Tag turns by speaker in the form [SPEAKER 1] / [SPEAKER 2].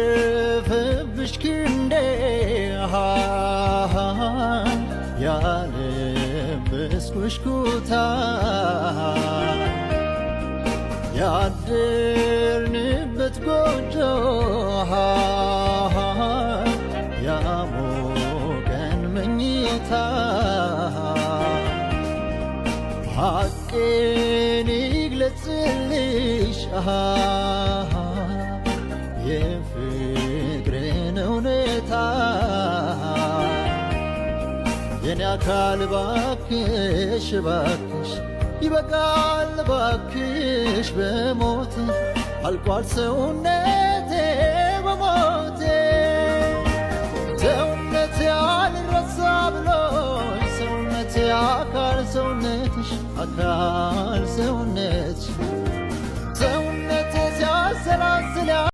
[SPEAKER 1] ያረፈብሽ ክንዴ ያለበስኩሽ ኩታ ያደርንበት ጎጆ ያሞቀን መኝታ ሐቄን ይግለጽልሽ የፍቅሬን እውነታ የኔ አካል ባክሽ ባክሽ ይበቃል ባክሽ በሞቴ አልቋል ሰውነቴ በሞቴ ሰውነቴ አልረሳ ብሎኝ ሰውነቴ አካል ሰውነትሽ አካል